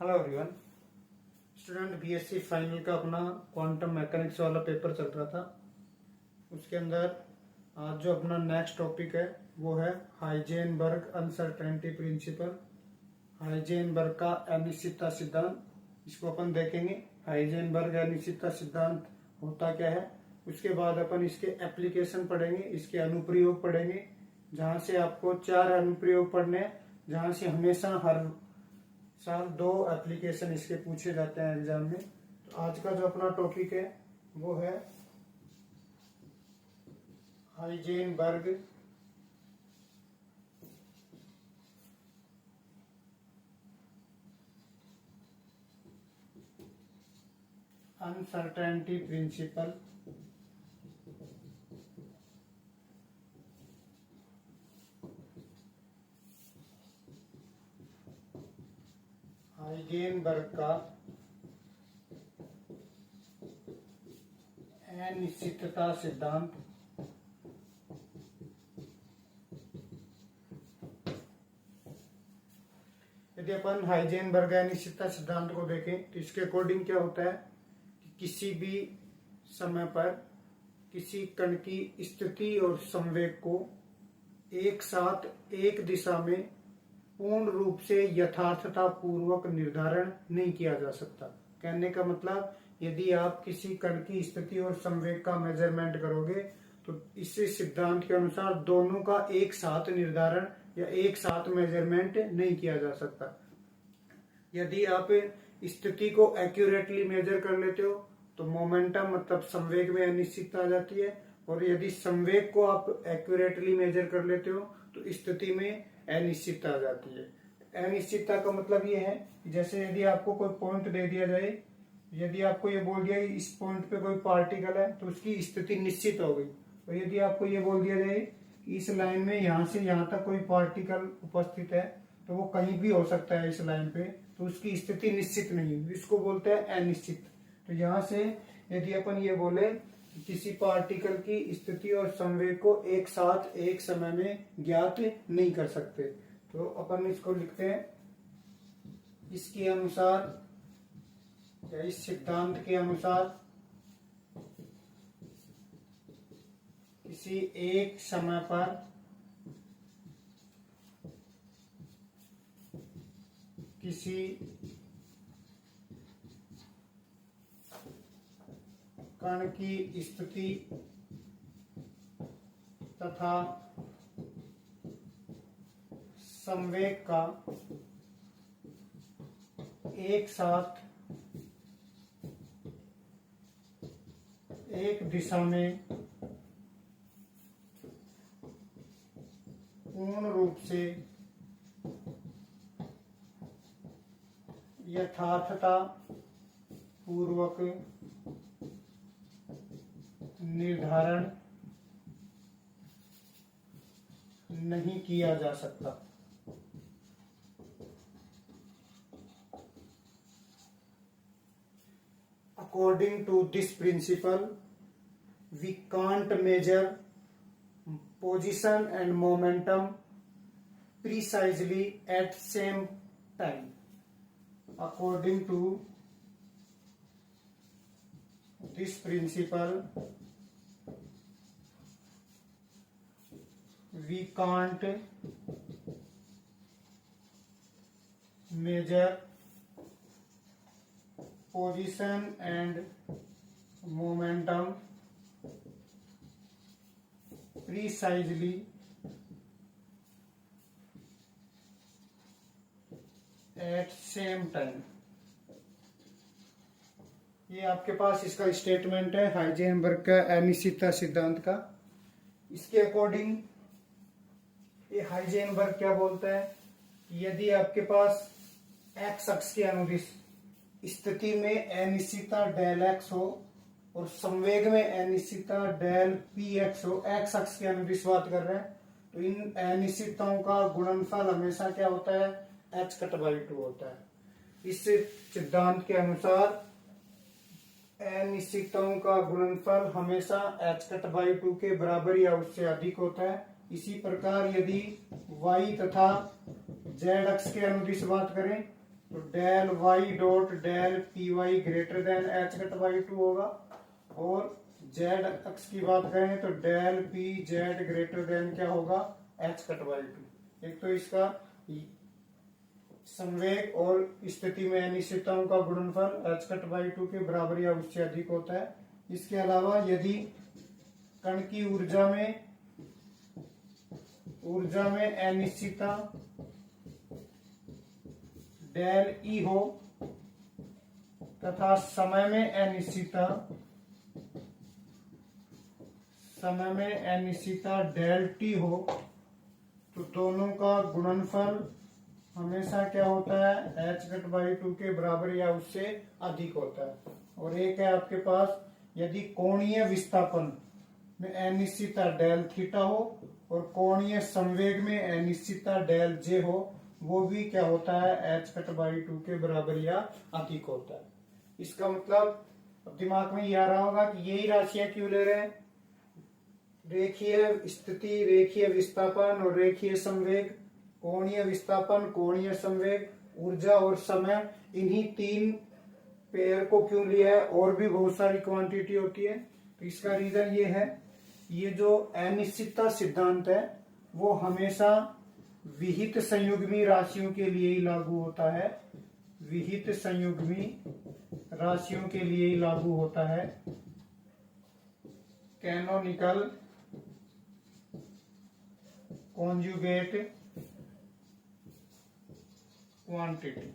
Hello everyone. Student BSc final का अपना quantum mechanics वाला पेपर चल रहा था। उसके अंदर आज जो अपना नेक्स्ट टॉपिक है वो है हाइजेनबर्ग अनसर्टेनिटी प्रिंसिपल, हाइजेनबर्ग का अनिश्चितता सिद्धांत। इसको अपन देखेंगे। हाइजेनबर्ग अनिश्चितता सिद्धांत होता क्या है, उसके बाद अपन इसके एप्लीकेशन पढ़ेंगे, इसके अनुप्रयोग पढ़ेंगे, जहाँ से आपको 4 अनुप्रयोग पढ़ने हैं, जहाँ से हमेशा हर साल 2 एप्लीकेशन इसके पूछे जाते हैं एग्जाम में। तो आज का जो अपना टॉपिक है वो है हाइजेनबर्ग अनसर्टेनिटी प्रिंसिपल। हाइजेनबर्ग का अनिश्चितता सिद्धांत। यदि अपन हाइजेनबर्ग अनिश्चितता सिद्धांत को देखें तो इसके अकॉर्डिंग क्या होता है कि किसी भी समय पर किसी कण की स्थिति और संवेग को एक साथ एक दिशा में पूर्ण रूप से यथार्थता पूर्वक निर्धारण नहीं किया जा सकता। कहने का मतलब, यदि आप किसी कण की स्थिति और संवेग का मेजरमेंट करोगे तो इस सिद्धांत के अनुसार दोनों का एक साथ निर्धारण या एक साथ मेजरमेंट नहीं किया जा सकता। यदि आप स्थिति को एक्यूरेटली मेजर कर लेते हो तो मोमेंटम मतलब संवेग में अनिश्चितता आ जाती है, और यदि संवेग को आप एक्यूरेटली मेजर कर लेते हो तो स्थिति में अनिश्चितता आ जाती है। अनिश्चितता का मतलब ये है कि जैसे यदि आपको कोई पॉइंट दे दिया जाए, यदि आपको ये बोल दिया कि इस पॉइंट पे कोई पार्टिकल है तो उसकी स्थिति निश्चित हो गई। और यदि आपको ये बोल दिया जाए कि इस लाइन में यहाँ से यहाँ तक कोई पार्टिकल उपस्थित है तो वो कहीं भी हो सकता है इस लाइन पे, तो उसकी स्थिति निश्चित नहीं, इसको बोलते हैं अनिश्चित। तो यहाँ से यदि अपन ये बोले कि किसी पार्टिकल की स्थिति और संवेग को एक साथ एक समय में ज्ञात नहीं कर सकते, तो अपन इसको लिखते हैं, इसके अनुसार या इस सिद्धांत के अनुसार किसी एक समय पर किसी कण की स्थिति तथा संवेग का एक साथ एक दिशा में पूर्ण रूप से यथार्थता पूर्वक निर्धारण नहीं किया जा सकता। According to this principle, we can't measure position and momentum precisely at same time. According to this principle, we can't measure position and momentum precisely at same time। ये आपके पास इसका स्टेटमेंट है हाइजेनबर्ग का अनिश्चितता सिद्धांत का। इसके अकॉर्डिंग ये हाइजेनबर्ग क्या बोलता है कि यदि आपके पास एक्स अक्ष के अनुदिश स्थिति में अनिश्चितता डेल एक्स हो और संवेग में अनिश्चितता डेल पी एक्स हो, एक्स अक्ष के अनुदिश बात कर रहे हैं, तो इन अनिश्चितताओं का गुणनफल हमेशा क्या होता है, एच कट बाई 2 होता है। इस सिद्धांत के अनुसार अनिश्चितताओं का गुणनफल हमेशा एच कट बाई 2 के बराबर या उससे अधिक होता है। इसी प्रकार यदि y तथा z अक्ष के अनुदिश बात करें तो del Y dot del P Y greater than H cut by two होगा। और जेड अक्ष की बात करें तो del P Z greater than क्या होगा, एच कट बाई टू। एक तो इसका संवेग और स्थिति में अनिश्चितताओं का गुणनफल एच कट बाई टू के बराबर या उससे अधिक होता है। इसके अलावा यदि कण की ऊर्जा में अनिश्चितता डेल ई हो तथा समय में अनिश्चितता डेल टी हो, तो दोनों का गुणनफल हमेशा क्या होता है, एच कट बाई टू के बराबर या उससे अधिक होता है। और एक है आपके पास, यदि कोणीय विस्थापन में अनिश्चितता डेल थीटा हो और कोणीय संवेग में अनिश्चितता डेल जे हो, वो भी क्या होता है, एच कट बाई टू के बराबर या अधिक होता है। इसका मतलब अब दिमाग में ये आ रहा होगा कि यही राशियां क्यों ले रहे हैं, रेखीय स्थिति, रेखीय विस्थापन और रेखीय संवेग, कोणीय विस्थापन, कोणीय संवेग, ऊर्जा और समय, इन्हीं तीन पेयर को क्यों लिया है। और भी बहुत सारी क्वांटिटी होती है। तो इसका रीजन ये है, ये जो अनिश्चितता सिद्धांत है वो हमेशा विहित संयुग्मी राशियों के लिए ही लागू होता है, विहित संयुग्मी राशियों के लिए ही लागू होता है। Canonical conjugate quantity.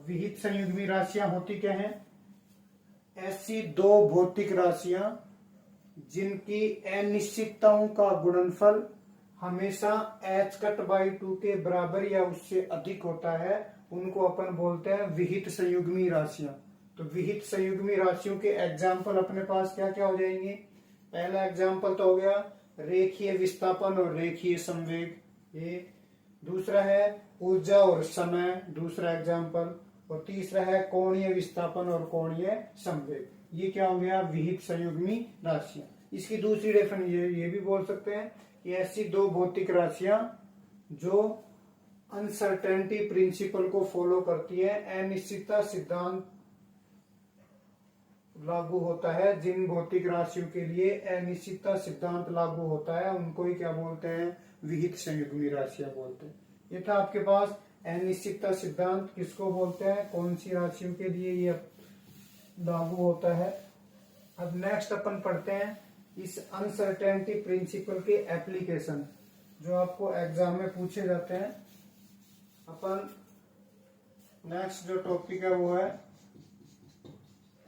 विहित संयुग्मी राशियां होती क्या हैं, ऐसी दो भौतिक राशियां जिनकी अनिश्चितताओं का गुणनफल हमेशा एच कट बाई टू के बराबर या उससे अधिक होता है, उनको अपन बोलते हैं विहित संयुग्मी राशियां। तो विहित संयुग्मी राशियों के एग्जाम्पल अपने पास क्या क्या हो जाएंगे। पहला एग्जाम्पल तो हो गया रेखीय विस्थापन और रेखीय संवेग, ये। दूसरा है ऊर्जा और समय, दूसरा एग्जाम्पल। और तीसरा है कोणीय विस्थापन और कोणीय संवेग। ये क्या हो गया, विहित संयुग्मी राशियां। इसकी दूसरी डेफिनेशन ये भी बोल सकते हैं कि ऐसी दो भौतिक राशियां जो अनसर्टेनिटी प्रिंसिपल को फॉलो करती है, अनिश्चितता सिद्धांत लागू होता है, जिन भौतिक राशियों के लिए अनिश्चितता सिद्धांत लागू होता है उनको ही क्या बोलते हैं, विहित संयुग्मी राशियां बोलते हैं। ये था आपके पास अनिश्चितता सिद्धांत किसको बोलते हैं, कौन सी राशियों के लिए ये लागू होता है। अब नेक्स्ट अपन पढ़ते हैं इस अनसर्टेनिटी प्रिंसिपल के एप्लीकेशन, जो आपको एग्जाम में पूछे जाते हैं। अपन नेक्स्ट जो टॉपिक है वो है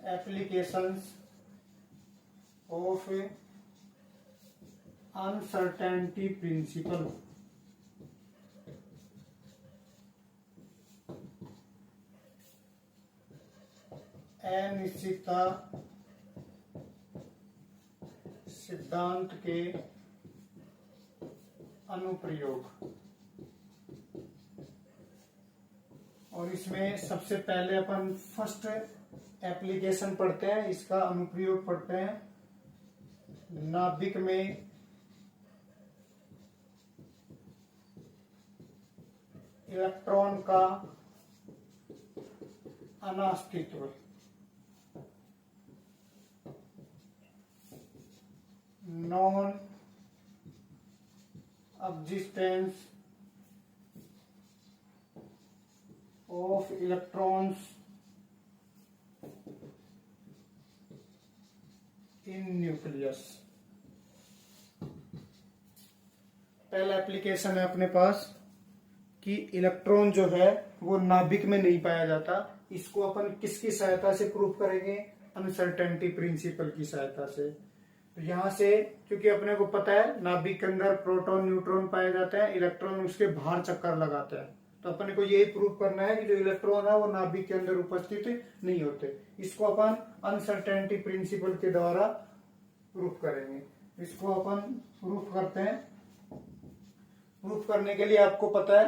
एप्लीकेशंस ऑफ अनसर्टेनिटी प्रिंसिपल। अनिश्चितता सिद्धांत के अनुप्रयोग। और इसमें सबसे पहले अपन फर्स्ट एप्लीकेशन पढ़ते हैं, इसका अनुप्रयोग पढ़ते हैं। नाभिक में इलेक्ट्रॉन का अनास्तित्व, non existence of electrons in nucleus. पहला एप्लीकेशन है अपने पास कि इलेक्ट्रॉन जो है वो नाभिक में नहीं पाया जाता। इसको अपन किसकी सहायता से प्रूव करेंगे, अनसर्टेनिटी प्रिंसिपल की सहायता से। तो यहां से क्योंकि अपने को पता है नाभिक के अंदर प्रोटॉन न्यूट्रॉन पाए जाते हैं, इलेक्ट्रॉन उसके बाहर चक्कर लगाते हैं, तो अपने को यही प्रूव करना है कि जो इलेक्ट्रॉन है वो नाभिक के अंदर उपस्थित नहीं होते। इसको अपन अनसर्टेनिटी प्रिंसिपल के द्वारा प्रूफ करेंगे। इसको अपन प्रूफ करते हैं। प्रूफ करने के लिए आपको पता है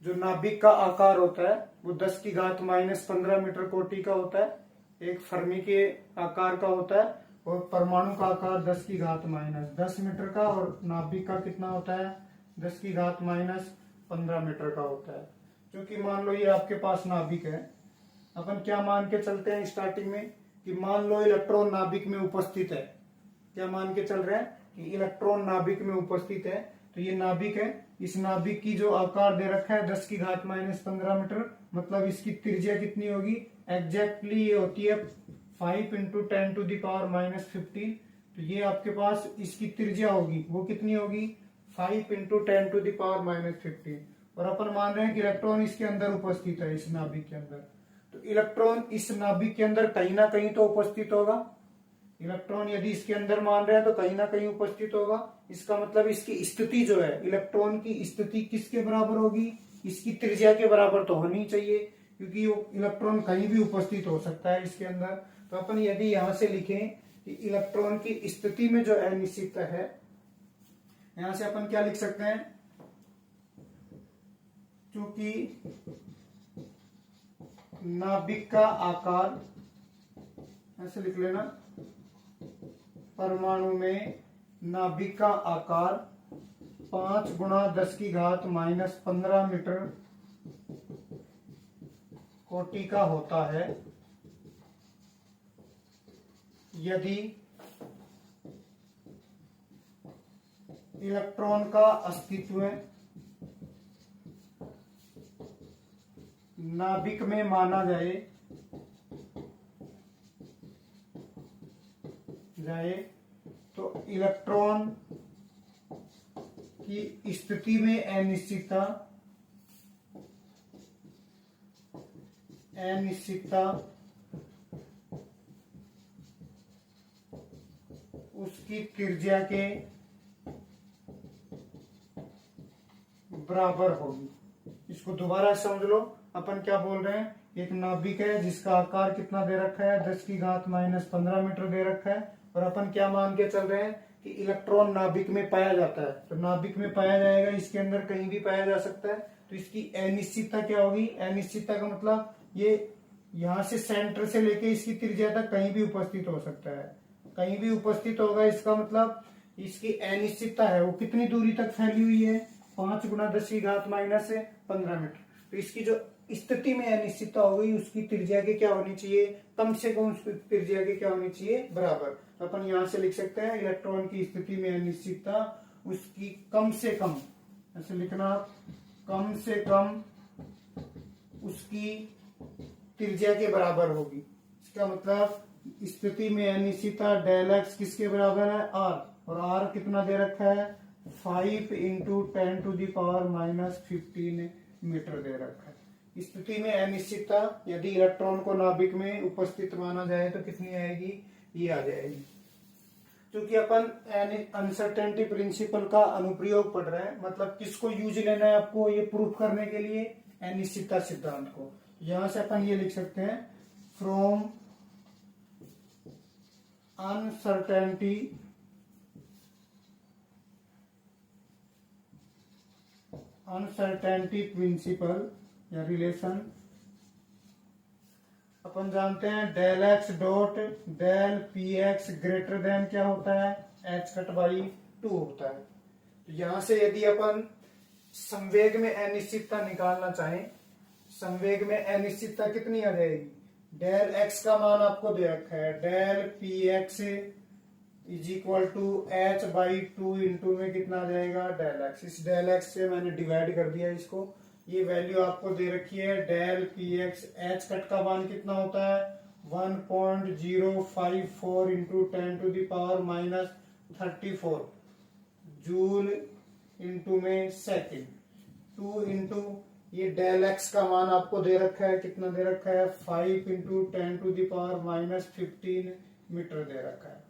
जो नाभिक का आकार होता है वो 10 की घात -15 मीटर कोटि का होता है, एक फर्मी के आकार का होता है। और परमाणु का आकार 10 की घात -10 मीटर का, और नाभिक का कितना होता है 10 की घात -15 मीटर का होता है। क्योंकि मान लो ये आपके पास नाभिक है, अपन क्या मान के चलते हैं स्टार्टिंग में कि मान लो इलेक्ट्रॉन नाभिक में उपस्थित है। क्या मान के चल रहे हैं कि इलेक्ट्रॉन नाभिक में उपस्थित है। तो ये नाभिक है, इस नाभिक की जो आकार दे रखा है 10 की घात -15 मीटर, मतलब इसकी त्रिज्या कितनी होगी एग्जैक्टली ये होती है 5 इंटू 10⁻⁻15। तो ये आपके पास इसकी त्रिज्या होगी वो कितनी होगी 5 इंटू 10⁻⁻15। और अपन मान रहे हैं कि इलेक्ट्रॉन इसके अंदर उपस्थित है, इस नाभिक के अंदर। तो इलेक्ट्रॉन इस नाभिक के अंदर कहीं ना कहीं तो उपस्थित होगा। इलेक्ट्रॉन यदि इसके अंदर मान रहे हैं तो कहीं ना कहीं उपस्थित होगा। इसका मतलब इसकी स्थिति जो है, इलेक्ट्रॉन की स्थिति किसके बराबर होगी, इसकी त्रिज्या के बराबर तो होनी चाहिए, क्योंकि वो इलेक्ट्रॉन कहीं भी उपस्थित हो सकता है इसके अंदर। तो अपन यदि यहां से लिखें कि इलेक्ट्रॉन की स्थिति में जो अनिश्चितता है, यहां से अपन क्या लिख सकते हैं, क्योंकि नाभिक का आकार, ऐसे लिख लेना, परमाणु में नाभिक का आकार 5 गुणा 10 की घात -15 मीटर कोटि का होता है यदि इलेक्ट्रॉन का अस्तित्व नाभिक में माना जाए तो इलेक्ट्रॉन की स्थिति में अनिश्चितता उसकी त्रिज्या के बराबर होगी। इसको दोबारा समझ लो, अपन क्या बोल रहे हैं, एक नाभिक है जिसका आकार कितना दे रखा है 10 की घात -15 मीटर दे रखा है, और अपन क्या मान के चल रहे हैं कि इलेक्ट्रॉन नाभिक में पाया जाता है। तो नाभिक में पाया जाएगा, इसके अंदर कहीं भी पाया जा सकता है। तो इसकी अनिश्चितता क्या होगी, अनिश्चितता का मतलब ये यहां से सेंटर से लेके इसकी त्रिज्या तक कहीं भी उपस्थित हो सकता है, कहीं भी उपस्थित होगा। इसका मतलब इसकी अनिश्चितता है वो कितनी दूरी तक फैली हुई है 5 गुणा 10 की घात -15 मीटर। तो इसकी जो स्थिति में अनिश्चितता हो गई उसकी त्रिज्या के क्या होनी चाहिए, कम से कम उसकी त्रिज्या के क्या होनी चाहिए बराबर। तो अपन यहां से लिख सकते हैं इलेक्ट्रॉन की स्थिति में अनिश्चितता उसकी कम से कम, ऐसे लिखना, कम से कम उसकी त्रिज्या के बराबर होगी। इसका मतलब स्थिति में अनिश्चितता डेल एक्स किसके बराबर है आर, और आर कितना दे रखा है 5 इंटू 10⁻⁻15 मीटर दे रखा है। स्थिति में अनिश्चितता यदि इलेक्ट्रॉन को नाभिक में उपस्थित माना जाए तो कितनी आएगी, ये आ जाएगी। क्योंकि अपन अनसर्टेनिटी प्रिंसिपल का अनुप्रयोग पढ़ रहे हैं, मतलब किसको यूज लेना है आपको ये प्रूफ करने के लिए, अनिश्चितता सिद्धांत को। यहां से अपन ये लिख सकते हैं फ्रॉम अनसर्टेनिटी प्रिंसिपल या रिलेशन, अपन जानते हैं del X dot del P X greater than क्या होता है h/2 होता है। तो यहां से यदि अपन संवेग में अनिश्चितता निकालना चाहें, संवेग में अनिश्चितता कितनी आ जाएगी, डेल एक्स का मान आपको दे रखा है del P X is equal to h/2 into में कितना आ जाएगा डेल एक्स। इस डेल एक्स से मैंने डिवाइड कर दिया इसको, ये वैल्यू आपको दे रखी है del P X, H cut का मान कितना होता है 1.054 इंटू 10⁻⁻34 जूल इंटू में सेकेंड, 2 इंटू ये डेल एक्स का मान आपको दे रखा है, कितना दे रखा है 5 इंटू 10⁻⁻15 मीटर दे रखा है।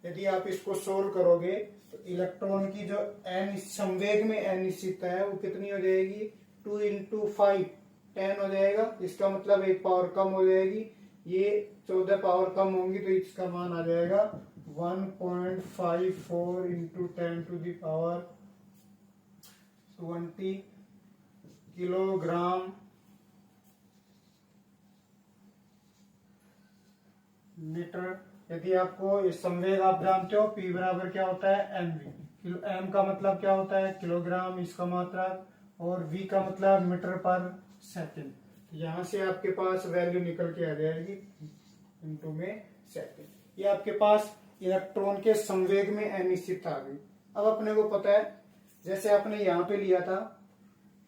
यदि आप इसको सोल्व करोगे तो इलेक्ट्रॉन की जो संवेग में अनिश्चितता है वो कितनी हो जाएगी 2 इंटू 5 10 हो जाएगा। इसका मतलब एक पावर कम हो जाएगी, ये 14 पावर कम होंगी तो इसका मान आ जाएगा 1.54 इंटू 10⁻20 किलोग्राम मीटर। यदि आपको इस संवेग आप जानते हो P बराबर क्या होता है mv, एम का मतलब क्या होता है किलोग्राम, इसका मात्रक, और v का मतलब मीटर पर सेकंड। यहाँ से आपके पास वैल्यू निकल के आ जाएगी इंटू में सेकंड। ये आपके पास इलेक्ट्रॉन के संवेग में अनिश्चितता आ गई। अब अपने को पता है, जैसे आपने यहाँ पे लिया था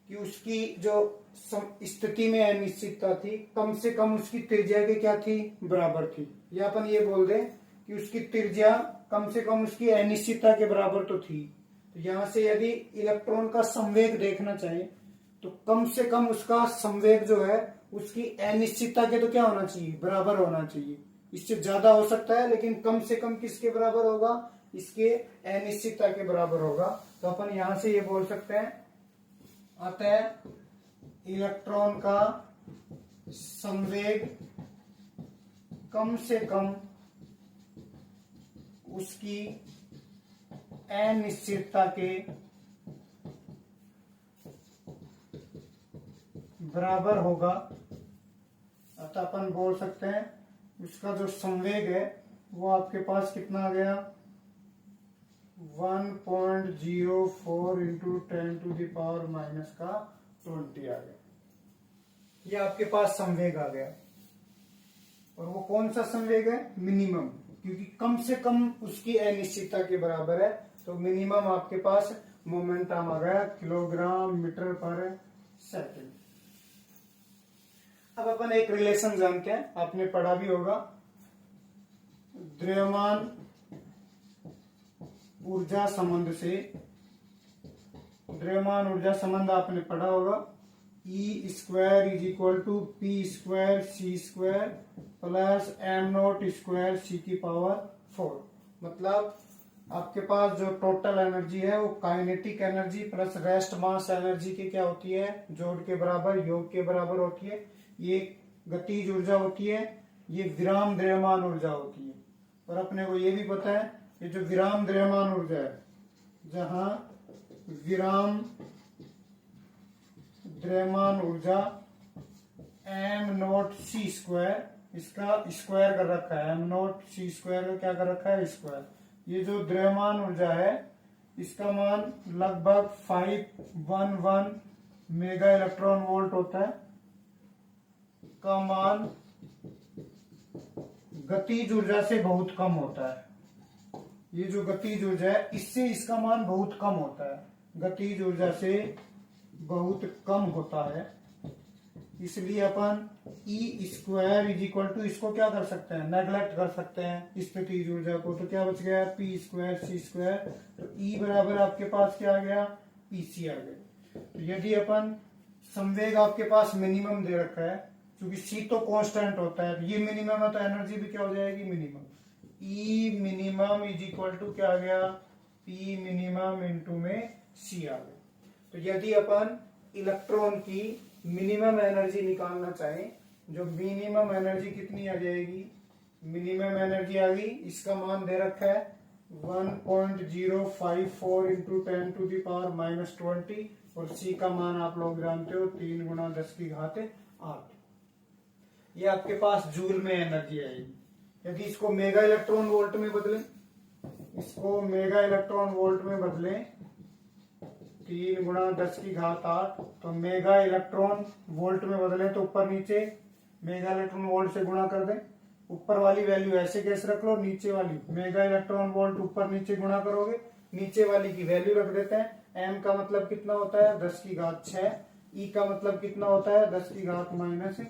कि उसकी जो स्थिति में अनिश्चितता थी, कम से कम उसकी त्रिज्या की क्या थी, बराबर थी। या अपन ये बोल दें कि उसकी त्रिज्या कम से कम उसकी अनिश्चितता के बराबर तो थी। तो यहाँ से यदि इलेक्ट्रॉन का संवेग देखना चाहिए तो कम से कम उसका संवेग जो है उसकी अनिश्चितता के तो क्या होना चाहिए, बराबर होना चाहिए। इससे ज्यादा हो सकता है लेकिन कम से कम किसके बराबर होगा, इसके अनिश्चितता के बराबर होगा। तो अपन यहां से ये बोल सकते हैं, अतः इलेक्ट्रॉन का संवेग कम से कम उसकी अनिश्चितता के बराबर होगा। अतः अपन बोल सकते हैं उसका जो संवेग है वो आपके पास कितना आ गया, 1.04 इंटू 10⁻⁻20 आ गया। ये आपके पास संवेग आ गया। और वो कौन सा संवेग है, मिनिमम, क्योंकि कम से कम उसकी अनिश्चितता के बराबर है। तो मिनिमम आपके पास मोमेंटम आ गया किलोग्राम मीटर पर सेकंड। अब अपन एक रिलेशन जानते हैं, आपने पढ़ा भी होगा, द्रव्यमान ऊर्जा संबंध से। द्रव्यमान ऊर्जा संबंध आपने पढ़ा होगा, E² is equal to P² C² plus m0² C⁴। मतलब आपके पास जो टोटल एनर्जी है वो kinetic energy plus rest mass energy की क्या होती है, जोड़ के बराबर, योग के बराबर होती है। ये गतिज ऊर्जा होती है, ये विराम द्रव्यमान ऊर्जा होती है। और अपने को ये भी पता है ये जो विराम द्रव्यमान ऊर्जा है, जहां विराम द्रव्यमान ऊर्जा m0c², इसका स्क्वायर कर रखा है, m0c² का क्या कर रखा है, स्क्वायर। ये जो द्रव्यमान ऊर्जा है इसका मान लगभग 511 मेगा इलेक्ट्रॉन वोल्ट होता है। का मान गतिज ऊर्जा से बहुत कम होता है। ये जो गतिज ऊर्जा है इससे इसका मान बहुत कम होता है, गतिज ऊर्जा से बहुत कम होता है। इसलिए अपन E² इज इक्वल टू, इसको क्या कर सकते हैं, नेग्लेक्ट कर सकते हैं स्थितिज ऊर्जा को। तो क्या बच गया, P² C²। तो E बराबर आपके पास क्या आ गया, PC आ गया। तो यदि अपन संवेग आपके पास मिनिमम दे रखा है, क्योंकि C तो कांस्टेंट होता है, तो ये मिनिमम है तो एनर्जी भी क्या हो जाएगी, minimum. E minimum is equal to क्या आ गया, P मिनिमम इंटू में C आ गया। तो यदि अपन इलेक्ट्रॉन की मिनिमम एनर्जी निकालना चाहें, जो मिनिमम एनर्जी कितनी आ जाएगी, मिनिमम एनर्जी आ गई, इसका मान दे रखा है 1.054 इंटू 10⁻⁻20 और C का मान आप लोग जानते हो 3 × 10⁸ ये आपके पास जूल में एनर्जी आएगी। यदि इसको मेगा इलेक्ट्रॉन वोल्ट में बदलें, इसको मेगा इलेक्ट्रॉन वोल्ट में बदलें 3 × 10⁸, तो मेगा इलेक्ट्रॉन वोल्ट में बदलें तो ऊपर नीचे मेगा इलेक्ट्रॉन वोल्ट से गुणा कर दें। ऊपर वाली वैल्यू ऐसे कैसे रख लो, नीचे वाली मेगा इलेक्ट्रॉन वोल्ट ऊपर नीचे गुणा करोगे, नीचे वाली की वैल्यू रख देते हैं। m का मतलब कितना होता है, 10⁶। E का मतलब कितना होता है, 10⁻⁻19।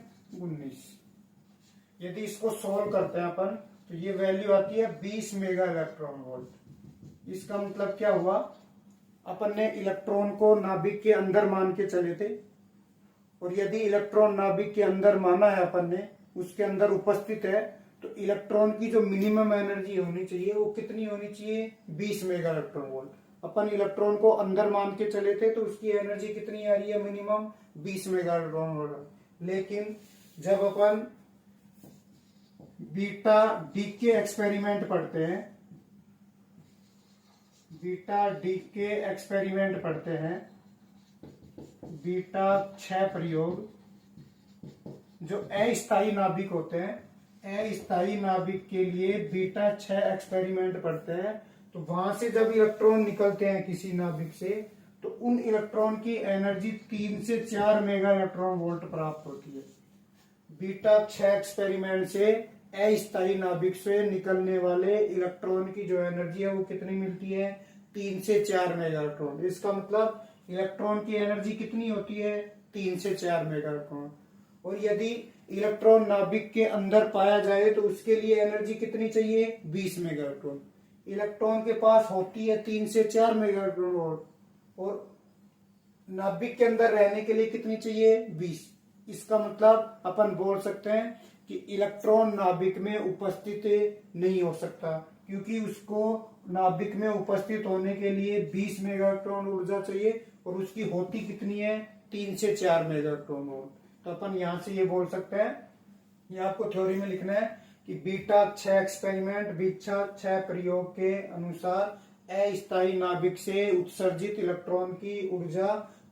यदि इसको सोल्व करते हैं अपन तो ये वैल्यू आती है 20 मेगा इलेक्ट्रॉन वोल्ट। इसका मतलब क्या हुआ, अपन ने इलेक्ट्रॉन को नाभिक के अंदर मान के चले थे, और यदि इलेक्ट्रॉन नाभिक के अंदर माना है अपन ने, उसके अंदर उपस्थित है, तो इलेक्ट्रॉन की जो मिनिमम एनर्जी होनी चाहिए वो कितनी होनी चाहिए, 20 मेगा इलेक्ट्रॉन वोल्ट। अपन इलेक्ट्रॉन को अंदर मान के चले थे तो उसकी एनर्जी कितनी आ रही है, मिनिमम 20 मेगा इलेक्ट्रॉन वोल्ट। लेकिन जब अपन बीटा डीके एक्सपेरिमेंट पढ़ते हैं, बीटा डीके एक्सपेरिमेंट पढ़ते हैं, बीटा 6 प्रयोग, जो अस्थायी नाभिक होते हैं, अस्थायी नाभिक के लिए बीटा 6 एक्सपेरिमेंट पढ़ते हैं। तो वहां से जब इलेक्ट्रॉन निकलते हैं किसी नाभिक से, तो उन इलेक्ट्रॉन की एनर्जी 3 से 4 मेगा इलेक्ट्रॉन वोल्ट प्राप्त होती है। बीटा 6 एक्सपेरिमेंट से अस्थायी नाभिक से निकलने वाले इलेक्ट्रॉन की जो एनर्जी है वो कितनी मिलती है, 3 से 4 मेगा इलेक्ट्रॉन। इसका मतलब इलेक्ट्रॉन की एनर्जी कितनी होती है, 3 से 4 मेगा इलेक्ट्रॉन। और यदि इलेक्ट्रॉन नाभिक के अंदर पाया जाए तो उसके लिए एनर्जी कितनी चाहिए, 20 मेगा इलेक्ट्रॉन। इलेक्ट्रॉन के पास होती है 3 से 4 मेगा इलेक्ट्रॉन और नाभिक के अंदर रहने के लिए कितनी चाहिए, 20। इसका मतलब अपन बोल सकते हैं कि इलेक्ट्रॉन नाभिक में उपस्थित नहीं हो सकता, क्योंकि उसको नाभिक में उपस्थित होने के लिए 20 मेगा इलेक्ट्रॉन ऊर्जा चाहिए और उसकी होती कितनी है, 3 से 4 मेगा इलेक्ट्रॉन वोल्ट। तो अपन यहां से ये बोल सकते हैं, ये आपको थ्योरी में लिखना है कि बीटा 6 एक्सपेरिमेंट, बीटा 6 प्रयोग के अनुसार अस्थायी नाभिक से उत्सर्जित इलेक्ट्रॉन की ऊर्जा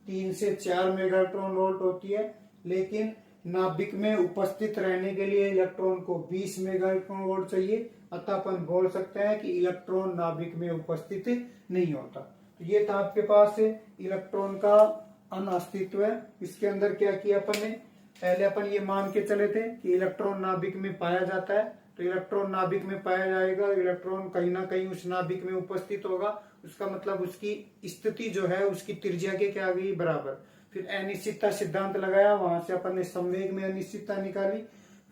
3 से 4 मेगा इलेक्ट्रॉन वोल्ट होती है, लेकिन नाभिक में उपस्थित रहने के लिए इलेक्ट्रॉन को 20 मेगा इलेक्ट्रॉन वोल्ट चाहिए। अतः अपन बोल सकते हैं कि इलेक्ट्रॉन नाभिक में उपस्थित नहीं होता। तो ये था आपके पास इलेक्ट्रॉन का अनअस्तित्व है। इसके अंदर क्या किया अपन ने, पहले अपन ये मान के चले थे कि इलेक्ट्रॉन नाभिक में पाया जाता है, तो इलेक्ट्रॉन नाभिक में पाया जाएगा, इलेक्ट्रॉन कहीं ना कहीं उस नाभिक में उपस्थित होगा, उसका मतलब उसकी स्थिति जो है उसकी त्रिज्या के क्या आ गई, बराबर। फिर अनिश्चितता सिद्धांत लगाया, वहां से अपन ने संवेग में अनिश्चितता निकाली।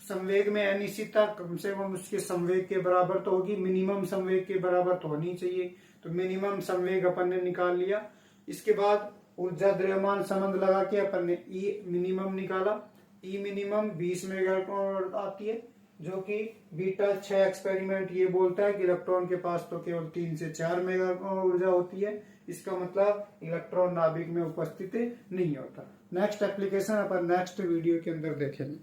संवेग में अनिश्चितता कम से कम उसके संवेग के बराबर तो होगी, मिनिमम संवेग के बराबर तो होनी चाहिए, तो मिनिमम संवेग अपन ने निकाल लिया। इसके बाद ऊर्जा द्रव्यमान संबंध लगा के अपन ने ई मिनिमम निकाला। ई मिनिमम 20 मेगा इलेक्ट्रॉन आती है, जो कि बीटा 6 एक्सपेरिमेंट ये बोलता है कि इलेक्ट्रॉन के पास तो केवल 3 से 4 मेगा ऊर्जा होती है। इसका मतलब इलेक्ट्रॉन नाभिक में उपस्थित नहीं होता। नेक्स्ट एप्लीकेशन अपन नेक्स्ट वीडियो के अंदर देखेंगे।